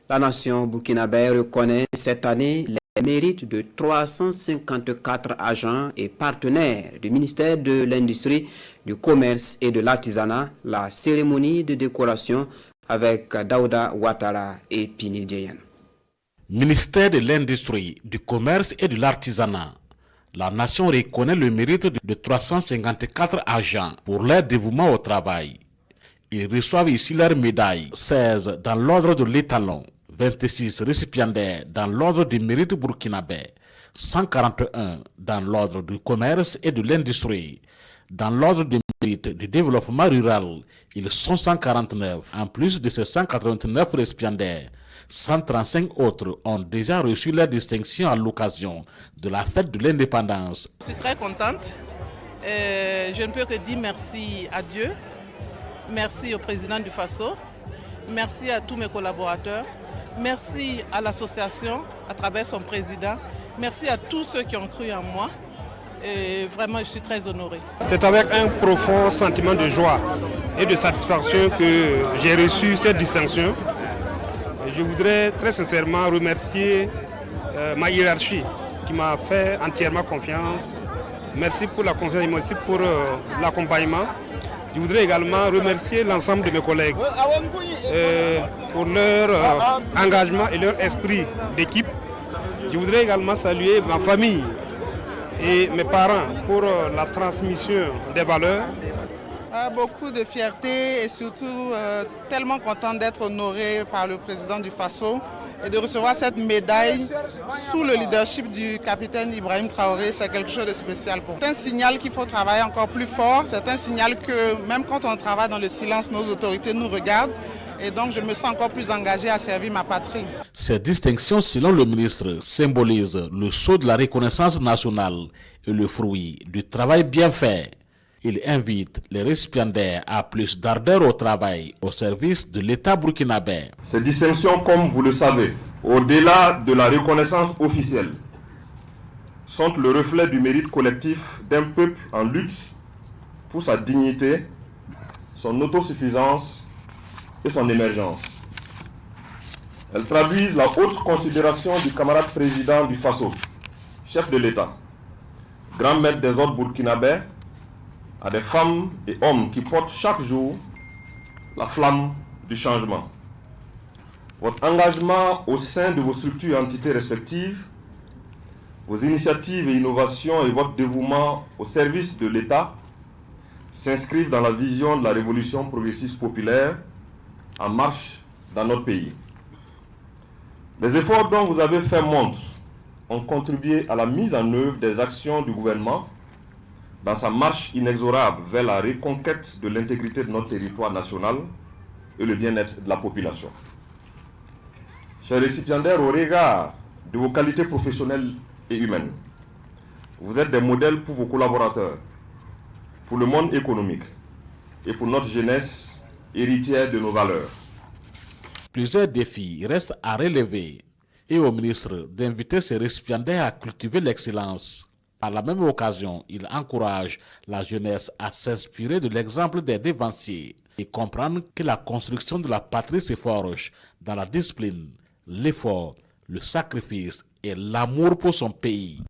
La nation burkinabé reconnaît cette année les mérites de 354 agents et partenaires du ministère de l'Industrie, du Commerce et de l'Artisanat. La cérémonie de décoration avec Daouda Ouattara et Pini Djeyan. Ministère de l'Industrie, du Commerce et de l'Artisanat. La nation reconnaît le mérite de 354 agents pour leur dévouement au travail. Ils reçoivent ici leurs médailles, 16 dans l'ordre de l'étalon, 26 récipiendaires dans l'ordre du mérite burkinabé, 141 dans l'ordre du commerce et de l'industrie. Dans l'ordre du mérite du développement rural, ils sont 149. En plus de ces 189 récipiendaires, 135 autres ont déjà reçu leur distinction à l'occasion de la fête de l'indépendance. Je suis très contente. Je ne peux que dire merci à Dieu. Merci au président du FASO, merci à tous mes collaborateurs, merci à l'association à travers son président, merci à tous ceux qui ont cru en moi et vraiment je suis très honorée. C'est avec un profond sentiment de joie et de satisfaction que j'ai reçu cette distinction. Je voudrais très sincèrement remercier ma hiérarchie qui m'a fait entièrement confiance. Merci pour la confiance et merci pour l'accompagnement. Je voudrais également remercier l'ensemble de mes collègues pour leur engagement et leur esprit d'équipe. Je voudrais également saluer ma famille et mes parents pour la transmission des valeurs. Beaucoup de fierté et surtout tellement content d'être honoré par le président du FASO et de recevoir cette médaille sous le leadership du capitaine Ibrahim Traoré. C'est quelque chose de spécial pour nous. C'est un signal qu'il faut travailler encore plus fort. C'est un signal que même quand on travaille dans le silence, nos autorités nous regardent. Et donc je me sens encore plus engagé à servir ma patrie. Ces distinctions, selon le ministre, symbolisent le sceau de la reconnaissance nationale et le fruit du travail bien fait. Il invite les récipiendaires à plus d'ardeur au travail au service de l'État burkinabé. Ces distinctions, comme vous le savez, au-delà de la reconnaissance officielle, sont le reflet du mérite collectif d'un peuple en lutte pour sa dignité, son autosuffisance et son émergence. Elles traduisent la haute considération du camarade président du FASO, chef de l'État, grand maître des ordres burkinabés, à des femmes et hommes qui portent chaque jour la flamme du changement. Votre engagement au sein de vos structures et entités respectives, vos initiatives et innovations et votre dévouement au service de l'État s'inscrivent dans la vision de la révolution progressiste populaire en marche dans notre pays. Les efforts dont vous avez fait montre ont contribué à la mise en œuvre des actions du gouvernement dans sa marche inexorable vers la reconquête de l'intégrité de notre territoire national et le bien-être de la population. Chers récipiendaires, au regard de vos qualités professionnelles et humaines, vous êtes des modèles pour vos collaborateurs, pour le monde économique et pour notre jeunesse héritière de nos valeurs. Plusieurs défis restent à relever et au ministre d'inviter ses récipiendaires à cultiver l'excellence. À la même occasion, il encourage la jeunesse à s'inspirer de l'exemple des dévanciers et comprendre que la construction de la patrie se forge dans la discipline, l'effort, le sacrifice et l'amour pour son pays.